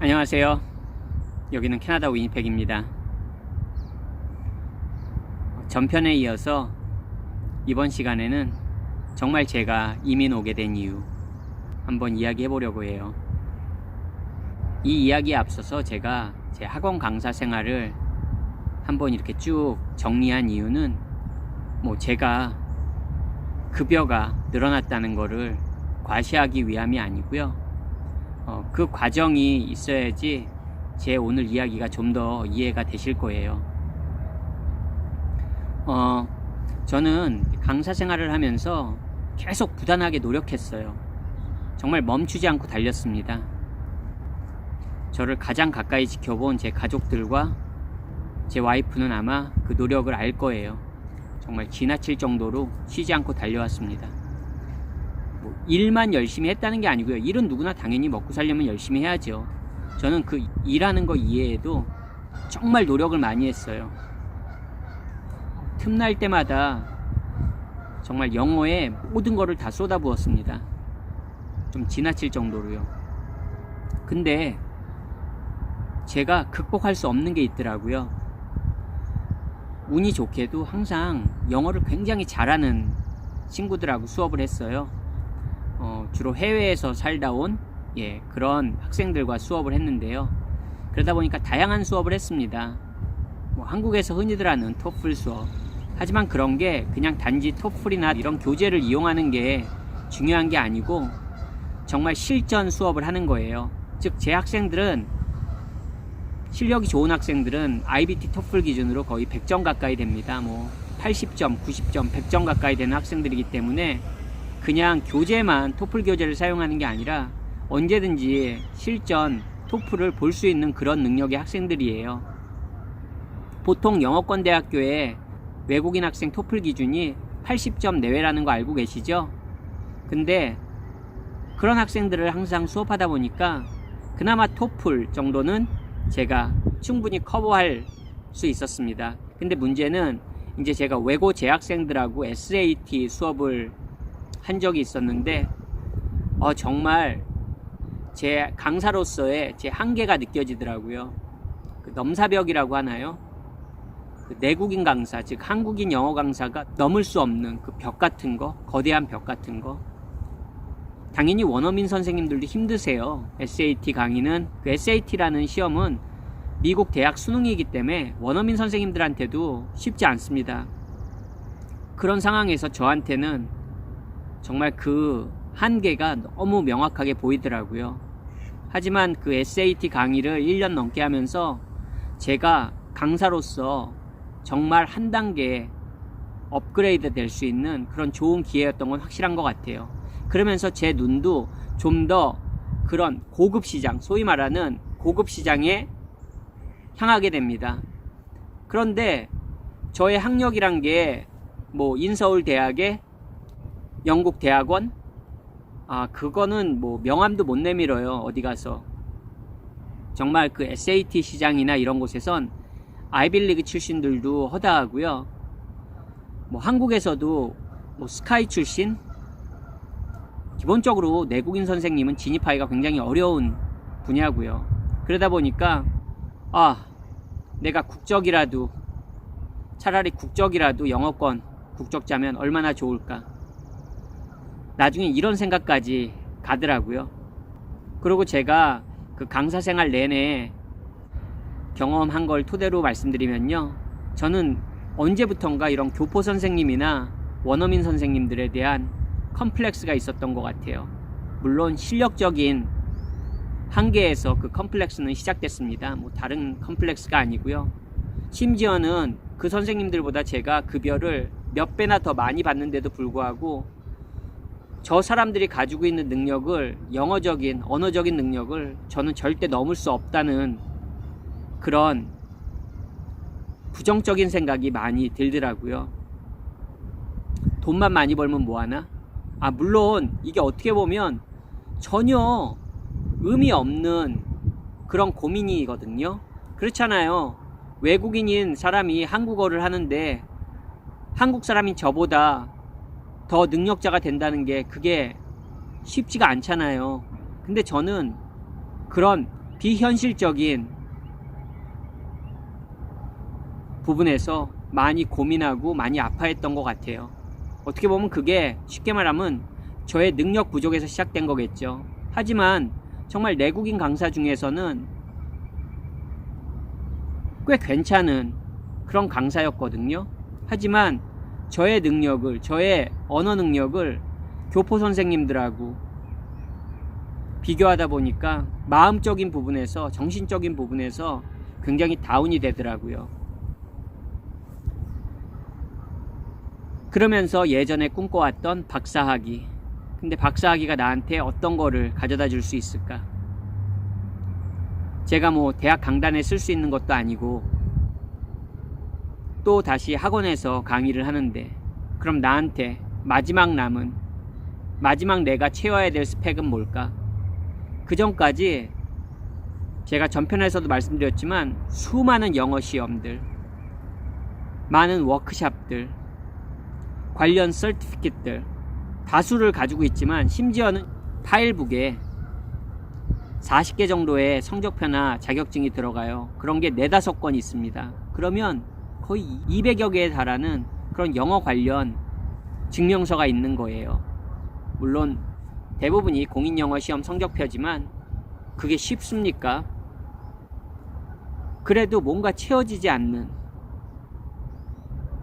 안녕하세요. 여기는 캐나다 위니펙입니다. 전편에 이어서 이번 시간에는 정말 제가 이민 오게 된 이유 한번 이야기해 보려고 해요. 이 이야기에 앞서서 제가 제 학원 강사 생활을 한번 이렇게 쭉 정리한 이유는 제가 급여가 늘어났다는 거를 과시하기 위함이 아니고요. 그 과정이 있어야지 제 오늘 이야기가 좀 더 이해가 되실 거예요. 저는 강사 생활을 하면서 계속 부단하게 노력했어요. 정말 멈추지 않고 달렸습니다. 저를 가장 가까이 지켜본 제 가족들과 제 와이프는 아마 그 노력을 알 거예요. 정말 지나칠 정도로 쉬지 않고 달려왔습니다. 일만 열심히 했다는 게 아니고요. 일은 누구나 당연히 먹고 살려면 열심히 해야죠. 저는 그 일하는 거 이외에도 정말 노력을 많이 했어요. 틈날 때마다 정말 영어에 모든 거를 다 쏟아부었습니다. 좀 지나칠 정도로요. 근데 제가 극복할 수 없는 게 있더라고요. 운이 좋게도 항상 영어를 굉장히 잘하는 친구들하고 수업을 했어요. 주로 해외에서 살다 온 그런 학생들과 수업을 했는데요. 그러다 보니까 다양한 수업을 했습니다. 한국에서 흔히들 하는 토플 수업. 하지만 그런 게 그냥 단지 토플이나 이런 교재를 이용하는 게 중요한 게 아니고 정말 실전 수업을 하는 거예요. 즉 제 학생들은, 실력이 좋은 학생들은 IBT 토플 기준으로 거의 100점 가까이 됩니다. 80점, 90점, 100점 가까이 되는 학생들이기 때문에 그냥 교재만, 토플 교재를 사용하는 게 아니라 언제든지 실전 토플을 볼 수 있는 그런 능력의 학생들이에요. 보통 영어권 대학교에 외국인 학생 토플 기준이 80점 내외라는 거 알고 계시죠? 근데 그런 학생들을 항상 수업하다 보니까 그나마 토플 정도는 제가 충분히 커버할 수 있었습니다. 근데 문제는 이제 제가 외고 재학생들하고 SAT 수업을 한 적이 있었는데 정말 제 강사로서의 제 한계가 느껴지더라고요. 그 넘사벽이라고 하나요? 그 내국인 강사, 즉 한국인 영어 강사가 넘을 수 없는 그 벽 같은 거, 거대한 벽 같은 거. 당연히 원어민 선생님들도 힘드세요. SAT 강의는, 그 SAT라는 시험은 미국 대학 수능이기 때문에 원어민 선생님들한테도 쉽지 않습니다. 그런 상황에서 저한테는 정말 그 한계가 너무 명확하게 보이더라고요. 하지만 그 SAT 강의를 1년 넘게 하면서 제가 강사로서 정말 한 단계 업그레이드 될 수 있는 그런 좋은 기회였던 건 확실한 것 같아요. 그러면서 제 눈도 좀 더 그런 고급 시장, 소위 말하는 고급 시장에 향하게 됩니다. 그런데 저의 학력이란 게 인서울 대학의 영국 대학원? 그거는 명함도 못 내밀어요. 어디 가서. 정말 그 SAT 시장이나 이런 곳에선 아이빌리그 출신들도 허다하고요. 한국에서도 스카이 출신? 기본적으로 내국인 선생님은 진입하기가 굉장히 어려운 분야고요. 그러다 보니까 내가 차라리 국적이라도 영어권 국적자면 얼마나 좋을까. 나중에 이런 생각까지 가더라고요. 그리고 제가 그 강사 생활 내내 경험한 걸 토대로 말씀드리면요. 저는 언제부턴가 이런 교포 선생님이나 원어민 선생님들에 대한 컴플렉스가 있었던 것 같아요. 물론 실력적인 한계에서 그 컴플렉스는 시작됐습니다. 다른 컴플렉스가 아니고요. 심지어는 그 선생님들보다 제가 급여를 몇 배나 더 많이 받는데도 불구하고 저 사람들이 가지고 있는 능력을, 영어적인, 언어적인 능력을 저는 절대 넘을 수 없다는 그런 부정적인 생각이 많이 들더라고요. 돈만 많이 벌면 뭐하나? 물론 이게 어떻게 보면 전혀 의미 없는 그런 고민이거든요. 그렇잖아요. 외국인인 사람이 한국어를 하는데 한국 사람인 저보다 더 능력자가 된다는 게 그게 쉽지가 않잖아요. 근데 저는 그런 비현실적인 부분에서 많이 고민하고 많이 아파했던 것 같아요. 어떻게 보면 그게 쉽게 말하면 저의 능력 부족에서 시작된 거겠죠. 하지만 정말 내국인 강사 중에서는 꽤 괜찮은 그런 강사였거든요. 하지만 저의 능력을, 저의 언어 능력을 교포 선생님들하고 비교하다 보니까 마음적인 부분에서, 정신적인 부분에서 굉장히 다운이 되더라고요. 그러면서 예전에 꿈꿔왔던 박사학위. 근데 박사학위가 나한테 어떤 거를 가져다 줄 수 있을까? 제가 뭐 대학 강단에 쓸 수 있는 것도 아니고 또 다시 학원에서 강의를 하는데, 그럼 나한테 마지막 남은, 마지막 내가 채워야 될 스펙은 뭘까? 그 전까지 제가 전편에서도 말씀드렸지만 수많은 영어 시험들, 많은 워크샵들, 관련 서티피킷들 다수를 가지고 있지만, 심지어는 파일북에 40개 정도의 성적표나 자격증이 들어가요. 그런 게 4-5건 있습니다. 그러면 거의 200여 개에 달하는 그런 영어 관련 증명서가 있는 거예요. 물론 대부분이 공인영어 시험 성적표지만 그게 쉽습니까? 그래도 뭔가 채워지지 않는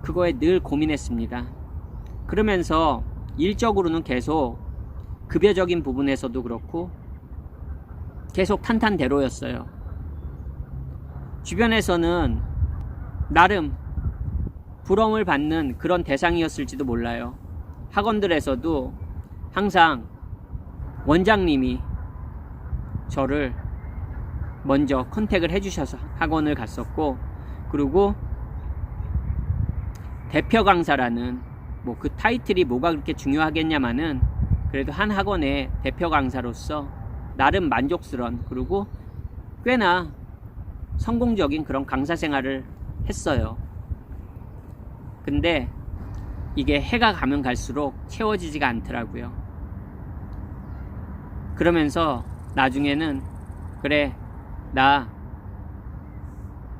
그거에 늘 고민했습니다. 그러면서 일적으로는 계속 급여적인 부분에서도 그렇고 계속 탄탄대로였어요. 주변에서는 나름 부러움을 받는 그런 대상이었을지도 몰라요. 학원들에서도 항상 원장님이 저를 먼저 컨택을 해주셔서 학원을 갔었고, 그리고 대표 강사라는 뭐 그 타이틀이 뭐가 그렇게 중요하겠냐마는 그래도 한 학원의 대표 강사로서 나름 만족스러운, 그리고 꽤나 성공적인 그런 강사 생활을 했어요. 근데 이게 해가 가면 갈수록 채워지지가 않더라고요. 그러면서 나중에는 그래, 나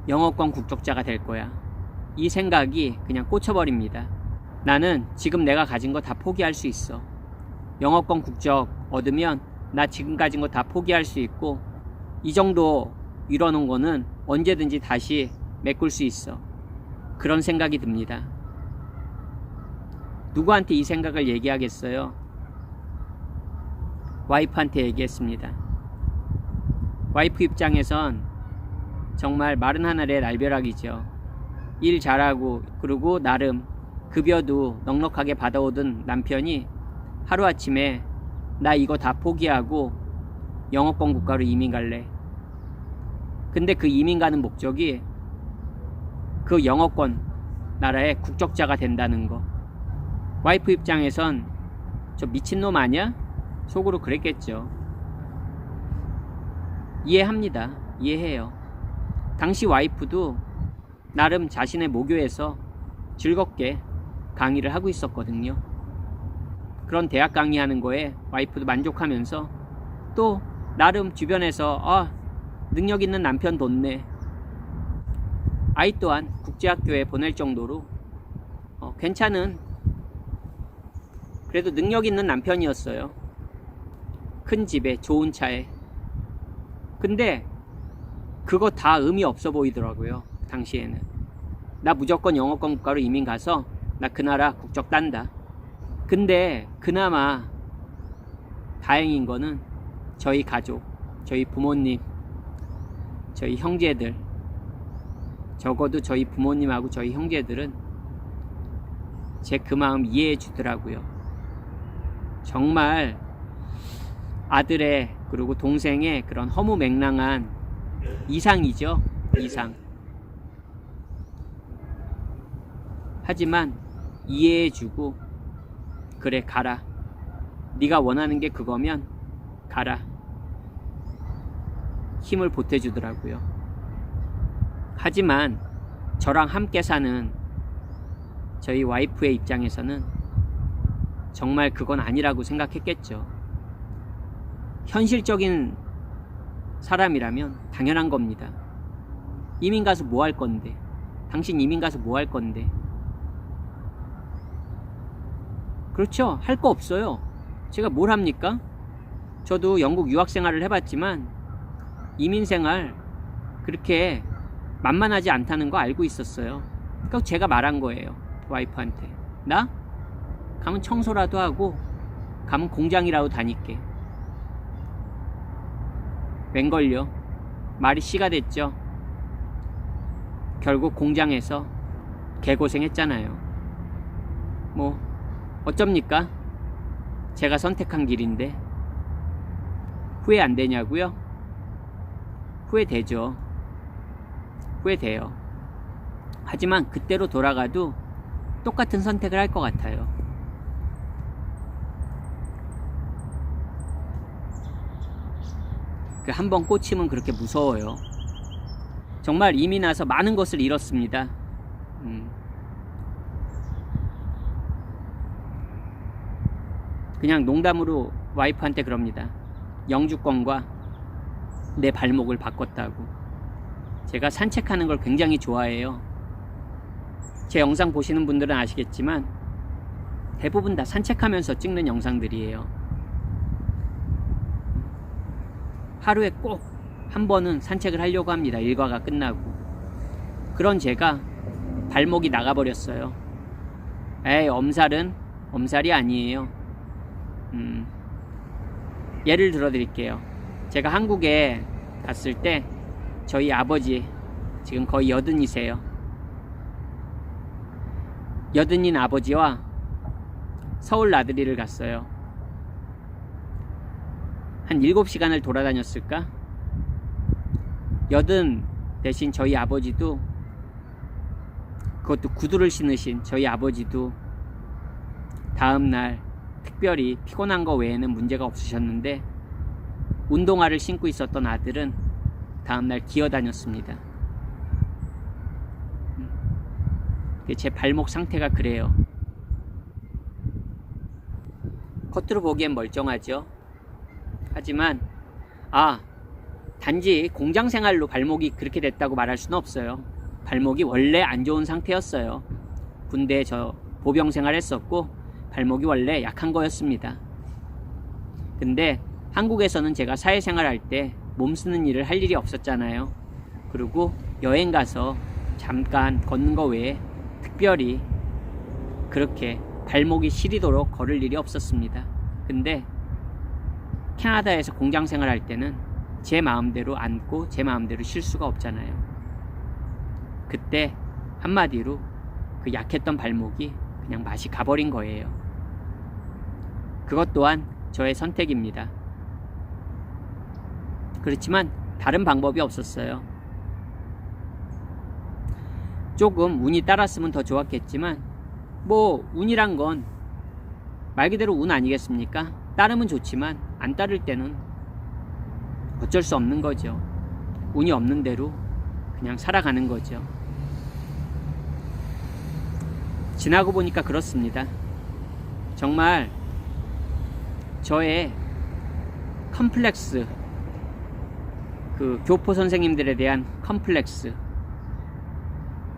영어권 국적자가 될 거야, 이 생각이 그냥 꽂혀버립니다. 나는 지금 내가 가진 거 다 포기할 수 있어. 영어권 국적 얻으면 나 지금 가진 거 다 포기할 수 있고, 이 정도 이뤄놓은 거는 언제든지 다시 메꿀 수 있어. 그런 생각이 듭니다. 누구한테 이 생각을 얘기하겠어요? 와이프한테 얘기했습니다. 와이프 입장에선 정말 마른 하늘의 날벼락이죠. 일 잘하고 그리고 나름 급여도 넉넉하게 받아오던 남편이 하루아침에 나 이거 다 포기하고 영어권 국가로 이민 갈래. 근데 그 이민 가는 목적이 그 영어권 나라의 국적자가 된다는 거. 와이프 입장에선 저 미친놈 아니야? 속으로 그랬겠죠. 이해합니다. 이해해요. 당시 와이프도 나름 자신의 모교에서 즐겁게 강의를 하고 있었거든요. 그런 대학 강의하는 거에 와이프도 만족하면서 또 나름 주변에서 능력 있는 남편 뒀네, 아이 또한 국제학교에 보낼 정도로 괜찮은, 그래도 능력 있는 남편이었어요. 큰 집에 좋은 차에. 근데 그거 다 의미 없어 보이더라고요. 당시에는 나 무조건 영어권 국가로 이민 가서 나 그 나라 국적 딴다. 근데 그나마 다행인 거는 저희 가족, 저희 부모님, 저희 형제들, 적어도 저희 부모님하고 저희 형제들은 제 그 마음 이해해 주더라고요. 정말 아들의 그리고 동생의 그런 허무맹랑한 이상이죠. 이상. 하지만 이해해주고 그래 가라, 네가 원하는 게 그거면 가라, 힘을 보태주더라고요. 하지만 저랑 함께 사는 저희 와이프의 입장에서는 정말 그건 아니라고 생각했겠죠. 현실적인 사람이라면 당연한 겁니다. 이민 가서 뭐 할 건데? 당신 이민 가서 뭐 할 건데? 그렇죠? 할 거 없어요. 제가 뭘 합니까? 저도 영국 유학 생활을 해봤지만 이민 생활 그렇게 만만하지 않다는 거 알고 있었어요. 그러니까 제가 말한 거예요. 와이프한테. 나? 가면 청소라도 하고 가면 공장이라도 다닐게. 웬걸요? 말이 씨가 됐죠. 결국 공장에서 개고생했잖아요. 뭐 어쩝니까? 제가 선택한 길인데 후회 안 되냐고요? 후회되죠. 후회돼요. 하지만 그때로 돌아가도 똑같은 선택을 할 것 같아요. 그 한 번 꽂히면 그렇게 무서워요. 정말 이미 나서 많은 것을 잃었습니다. 그냥 농담으로 와이프한테 그럽니다. 영주권과 내 발목을 바꿨다고. 제가 산책하는 걸 굉장히 좋아해요. 제 영상 보시는 분들은 아시겠지만 대부분 다 산책하면서 찍는 영상들이에요. 하루에 꼭 한 번은 산책을 하려고 합니다. 일과가 끝나고. 그런 제가 발목이 나가버렸어요. 에이, 엄살은 엄살이 아니에요. 예를 들어 드릴게요. 제가 한국에 갔을 때 저희 아버지 지금 거의 80이세요. 80인 아버지와 서울 나들이를 갔어요. 한 7시간을 돌아다녔을까? 80 대신 저희 아버지도, 그것도 구두를 신으신 저희 아버지도 다음날 특별히 피곤한 거 외에는 문제가 없으셨는데 운동화를 신고 있었던 아들은 다음날 기어다녔습니다. 제 발목 상태가 그래요. 겉으로 보기엔 멀쩡하죠. 하지만 단지 공장 생활로 발목이 그렇게 됐다고 말할 수는 없어요. 발목이 원래 안 좋은 상태였어요. 군대에 저 보병 생활했었고 발목이 원래 약한 거였습니다. 근데 한국에서는 제가 사회생활 할 때 몸 쓰는 일을 할 일이 없었잖아요. 그리고 여행 가서 잠깐 걷는 거 외에 특별히 그렇게 발목이 시리도록 걸을 일이 없었습니다. 근데 캐나다에서 공장 생활 할 때는 제 마음대로 앉고 제 마음대로 쉴 수가 없잖아요. 그때 한마디로 그 약했던 발목이 그냥 맛이 가버린 거예요. 그것 또한 저의 선택입니다. 그렇지만 다른 방법이 없었어요. 조금 운이 따랐으면 더 좋았겠지만 뭐 운이란 건 말 그대로 운 아니겠습니까? 따르면 좋지만 안 따를 때는 어쩔 수 없는 거죠. 운이 없는 대로 그냥 살아가는 거죠. 지나고 보니까 그렇습니다. 정말 저의 컴플렉스, 그 교포 선생님들에 대한 컴플렉스,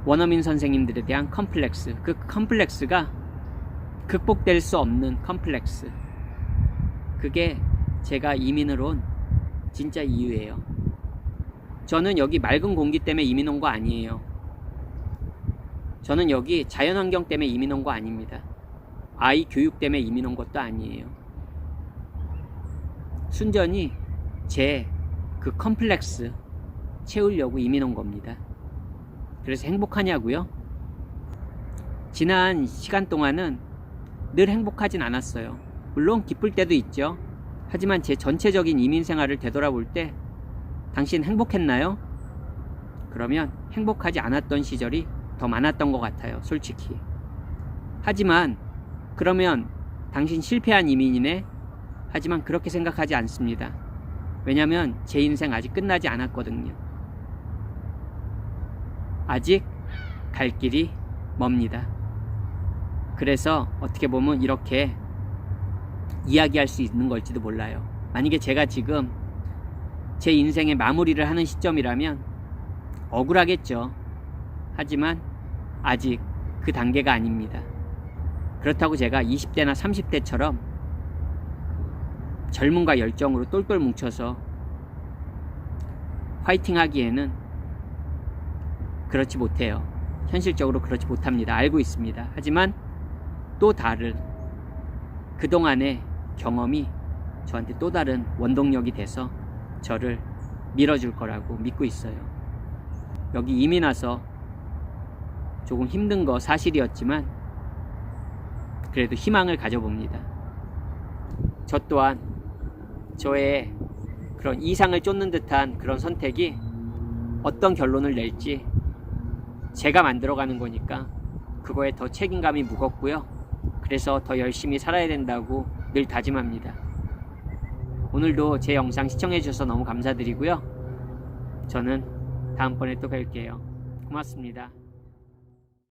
원어민 선생님들에 대한 컴플렉스, 그 컴플렉스가 극복될 수 없는 컴플렉스, 그게 제가 이민을 온 진짜 이유예요. 저는 여기 맑은 공기 때문에 이민 온 거 아니에요. 저는 여기 자연환경 때문에 이민 온 거 아닙니다. 아이 교육 때문에 이민 온 것도 아니에요. 순전히 제 그 컴플렉스 채우려고 이민 온 겁니다. 그래서 행복하냐고요? 지난 시간 동안은 늘 행복하진 않았어요. 물론 기쁠 때도 있죠. 하지만 제 전체적인 이민 생활을 되돌아볼 때 당신 행복했나요? 그러면 행복하지 않았던 시절이 더 많았던 것 같아요, 솔직히. 하지만 그러면 당신 실패한 이민이네? 하지만 그렇게 생각하지 않습니다. 왜냐면 제 인생 아직 끝나지 않았거든요. 아직 갈 길이 멉니다. 그래서 어떻게 보면 이렇게 이야기할 수 있는 걸지도 몰라요. 만약에 제가 지금 제 인생의 마무리를 하는 시점이라면 억울하겠죠. 하지만 아직 그 단계가 아닙니다. 그렇다고 제가 20대나 30대처럼 젊음과 열정으로 똘똘 뭉쳐서 화이팅 하기에는 그렇지 못해요. 현실적으로 그렇지 못합니다. 알고 있습니다. 하지만 또 다른 그동안의 경험이 저한테 또 다른 원동력이 돼서 저를 밀어줄 거라고 믿고 있어요. 여기 이민 와서 조금 힘든 거 사실이었지만 그래도 희망을 가져봅니다. 저 또한 저의 그런 이상을 쫓는 듯한 그런 선택이 어떤 결론을 낼지 제가 만들어가는 거니까 그거에 더 책임감이 무겁고요. 그래서 더 열심히 살아야 된다고 늘 다짐합니다. 오늘도 제 영상 시청해 주셔서 너무 감사드리고요. 저는 다음번에 또 뵐게요. 고맙습니다.